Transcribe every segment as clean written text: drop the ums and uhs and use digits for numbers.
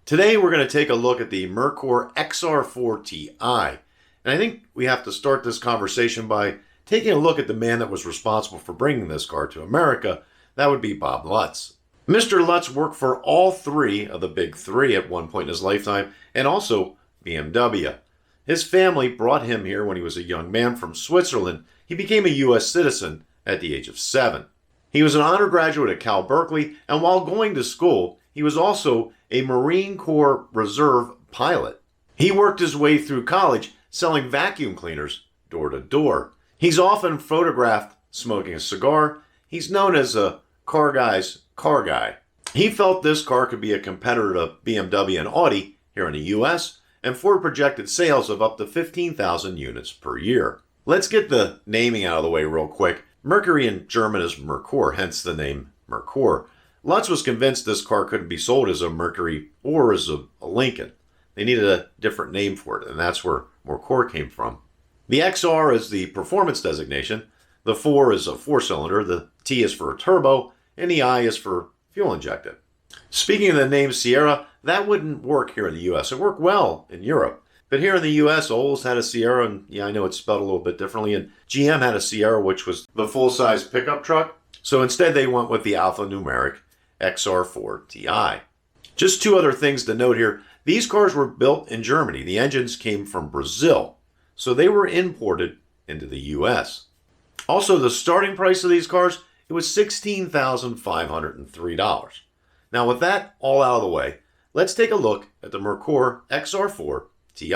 Today we're going to take a look at the Merkur XR4 Ti. And I think we have to start this conversation by taking a look at the man that was responsible for bringing this car to America. That would be Bob Lutz. Mr. Lutz worked for all three of the big three at one point in his lifetime, and also BMW. His family brought him here when he was a young man from Switzerland. He became a U.S. citizen at the age of 7. He was an honor graduate at Cal Berkeley, and while going to school, he was also a Marine Corps Reserve pilot. He worked his way through college selling vacuum cleaners door to door. He's often photographed smoking a cigar. He's known as a car guy's car guy. He felt this car could be a competitor to BMW and Audi here in the U.S., and Ford projected sales of up to 15,000 units per year. Let's get the naming out of the way real quick. Mercury in German is Merkur, hence the name Merkur. Lutz was convinced this car couldn't be sold as a Mercury or as a Lincoln. They needed a different name for it, and that's where Merkur came from. The XR is the performance designation, the 4 is a 4-cylinder, the T is for a turbo, and the I is for fuel injected. Speaking of the name Sierra, that wouldn't work here in the U.S. It worked well in Europe. But here in the U.S., Olds had a Sierra, and yeah, I know it's spelled a little bit differently, and GM had a Sierra, which was the full-size pickup truck. So instead, they went with the alphanumeric XR4 Ti. Just two other things to note here. These cars were built in Germany. The engines came from Brazil, so they were imported into the U.S. Also, the starting price of these cars, it was $16,503. Now, with that all out of the way, let's take a look at the Merkur XR4 Ti.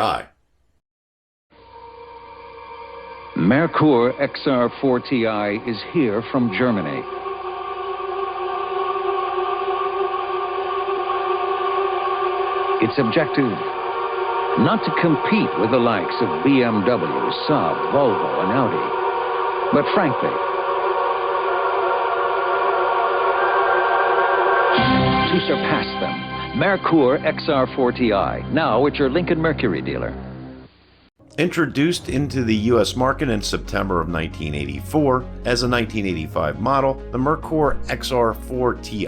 Merkur XR4 Ti is here from Germany. Its objective, not to compete with the likes of BMW, Saab, Volvo, and Audi, but frankly, to surpass them. Merkur XR4 Ti, now at your Lincoln Mercury dealer. Introduced into the U.S. market in September of 1984 as a 1985 model, the Merkur XR4 Ti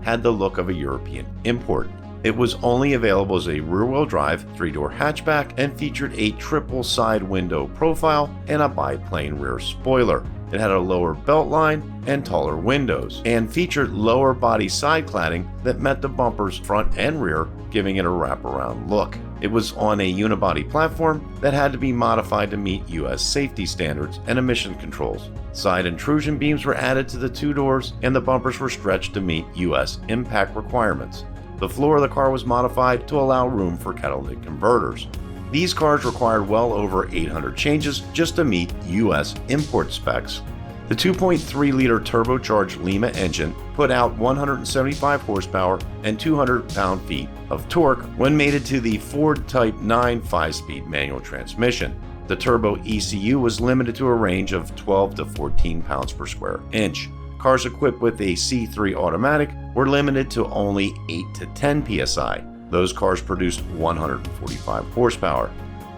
had the look of a European import. It was only available as a rear-wheel drive 3-door hatchback and featured a triple side window profile and a biplane rear spoiler. It had a lower belt line and taller windows, and featured lower body side cladding that met the bumpers front and rear, giving it a wraparound look. It was on a unibody platform that had to be modified to meet U.S. safety standards and emission controls. Side intrusion beams were added to the 2 doors, and the bumpers were stretched to meet U.S. impact requirements. The floor of the car was modified to allow room for catalytic converters. These cars required well over 800 changes just to meet U.S. import specs. The 2.3-liter turbocharged Lima engine put out 175 horsepower and 200 pound-feet of torque when mated to the Ford Type 9 5-speed manual transmission. The turbo ECU was limited to a range of 12 to 14 pounds per square inch. Cars equipped with a C3 automatic were limited to only 8 to 10 psi. Those cars produced 145 horsepower.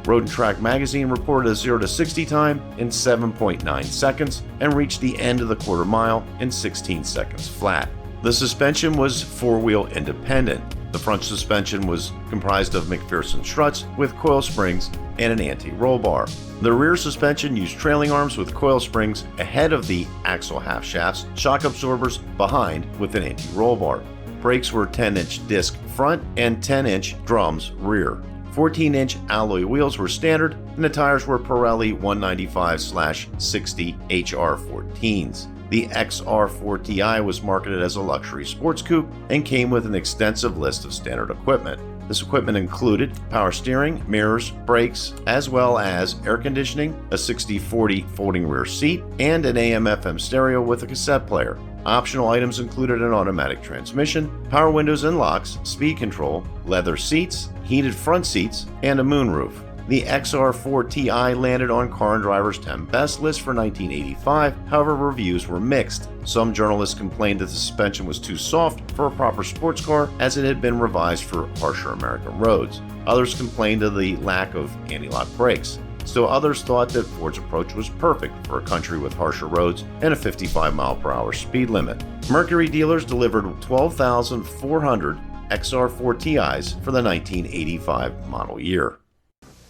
Road & Track magazine reported a 0 to 60 time in 7.9 seconds and reached the end of the quarter mile in 16 seconds flat. The suspension was 4-wheel independent. The front suspension was comprised of McPherson struts with coil springs and an anti-roll bar. The rear suspension used trailing arms with coil springs ahead of the axle half shafts, shock absorbers behind with an anti-roll bar. Brakes were 10-inch disc front and 10-inch drums rear. 14-inch alloy wheels were standard, and the tires were Pirelli 195/60 HR14s. The XR4 Ti was marketed as a luxury sports coupe and came with an extensive list of standard equipment. This equipment included power steering, mirrors, brakes, as well as air conditioning, a 60/40 folding rear seat, and an AM/FM stereo with a cassette player. Optional items included an automatic transmission, power windows and locks, speed control, leather seats, heated front seats, and a moonroof. The XR4 Ti landed on Car and Driver's 10 Best list for 1985, however reviews were mixed. Some journalists complained that the suspension was too soft for a proper sports car as it had been revised for harsher American roads. Others complained of the lack of anti-lock brakes. Still others thought that Ford's approach was perfect for a country with harsher roads and a 55 mile per hour speed limit. Mercury dealers delivered 12,400 XR4 TIs for the 1985 model year.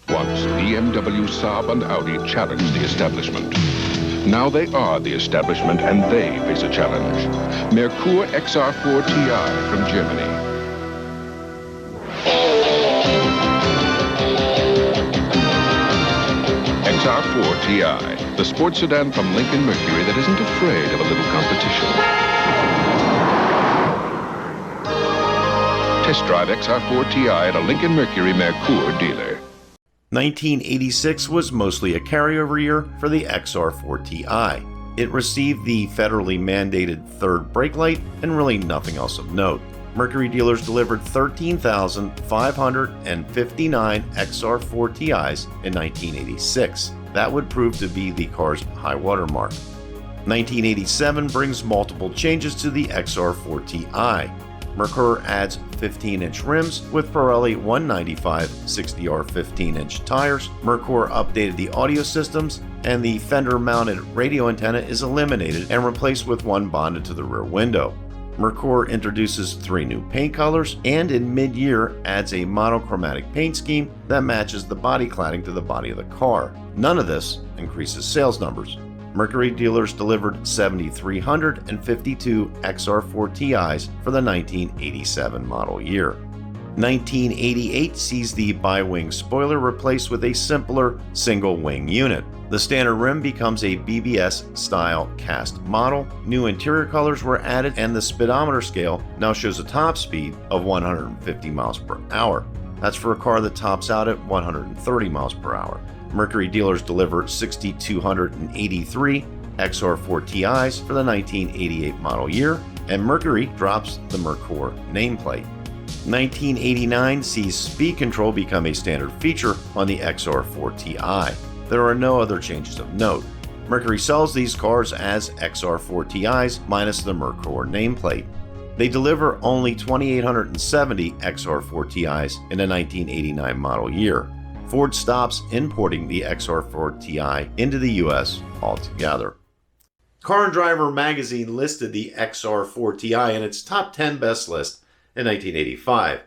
Once, BMW, Saab, and Audi challenged the establishment. Now they are the establishment, and they face a challenge. Merkur XR4 TI from Germany. XR4 TI, the sports sedan from Lincoln Mercury that isn't afraid of a little competition. Test drive XR4 TI at a Lincoln Mercury Merkur dealer. 1986 was mostly a carryover year for the XR4 TI. It received the federally mandated third brake light and really nothing else of note. Mercury dealers delivered 13,559 XR4 TIs in 1986. That would prove to be the car's high water mark. 1987 brings multiple changes to the XR4 TI. Merkur adds 15-inch rims with Pirelli 195 60R 15-inch tires. Merkur updated the audio systems, and the fender-mounted radio antenna is eliminated and replaced with one bonded to the rear window. Merkur introduces 3 new paint colors and in mid-year adds a monochromatic paint scheme that matches the body cladding to the body of the car. None of this increases sales numbers. Mercury dealers delivered 7,352 XR4 TIs for the 1987 model year. 1988 sees the bi-wing spoiler replaced with a simpler single-wing unit. The standard rim becomes a BBS-style cast model. New interior colors were added, and the speedometer scale now shows a top speed of 150 miles per hour. That's for a car that tops out at 130 miles per hour. Mercury dealers delivered 6,283 XR4 TIs for the 1988 model year, and Mercury drops the Merkur nameplate. 1989 sees speed control become a standard feature on the XR4 TI. There are no other changes of note. Mercury sells these cars as XR4 TIs minus the Merkur nameplate. They deliver only 2,870 XR4 TIs in the 1989 model year. Ford stops importing the XR4 TI into the US altogether. Car and Driver magazine listed the XR4 TI in its top 10 best list in 1985.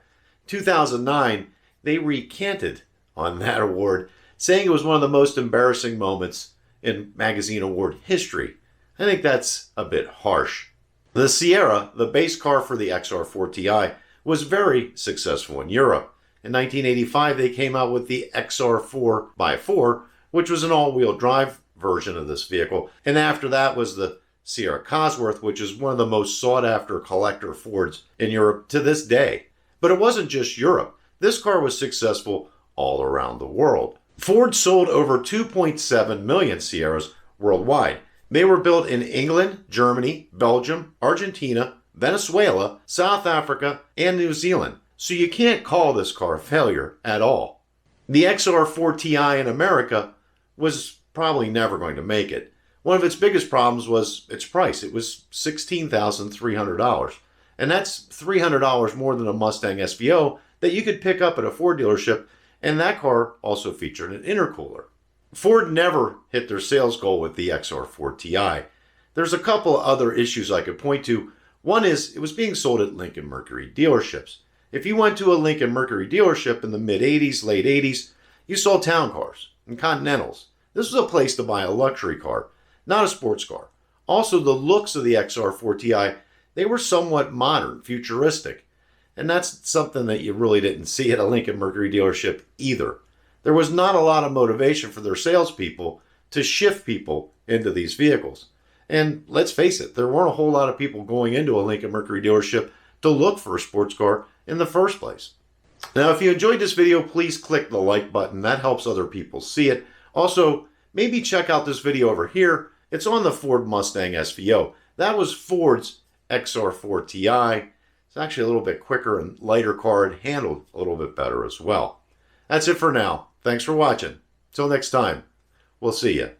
2009, they recanted on that award, saying it was one of the most embarrassing moments in magazine award history. I think that's a bit harsh. The Sierra, the base car for the XR4 TI, was very successful in Europe. In 1985, they came out with the XR4x4, which was an all-wheel drive version of this vehicle. And after that was the Sierra Cosworth, which is one of the most sought-after collector Fords in Europe to this day. But it wasn't just Europe. This car was successful all around the world. Ford sold over 2.7 million Sierras worldwide. They were built in England, Germany, Belgium, Argentina, Venezuela, South Africa, and New Zealand. So you can't call this car a failure at all. The XR4 TI in America was probably never going to make it. One of its biggest problems was its price. It was $16,300. And that's $300 more than a Mustang SVO that you could pick up at a Ford dealership, and that car also featured an intercooler. Ford never hit their sales goal with the XR4 TI. There's a couple other issues I could point to. One is it was being sold at Lincoln Mercury dealerships. If you went to a Lincoln Mercury dealership in the mid-'80s, late '80s, you saw town cars and Continentals. This was a place to buy a luxury car, not a sports car. Also, the looks of the XR4 TI, they were somewhat modern, futuristic. And that's something that you really didn't see at a Lincoln Mercury dealership either. There was not a lot of motivation for their salespeople to shift people into these vehicles. And let's face it, there weren't a whole lot of people going into a Lincoln Mercury dealership to look for a sports car in the first place. Now, if you enjoyed this video, please click the like button. That helps other people see it. Also, maybe check out this video over here. It's on the Ford Mustang SVO. That was Ford's XR4 TI. It's actually a little bit quicker and lighter car and handled a little bit better as well. That's it for now. Thanks for watching. Till next time, we'll see you.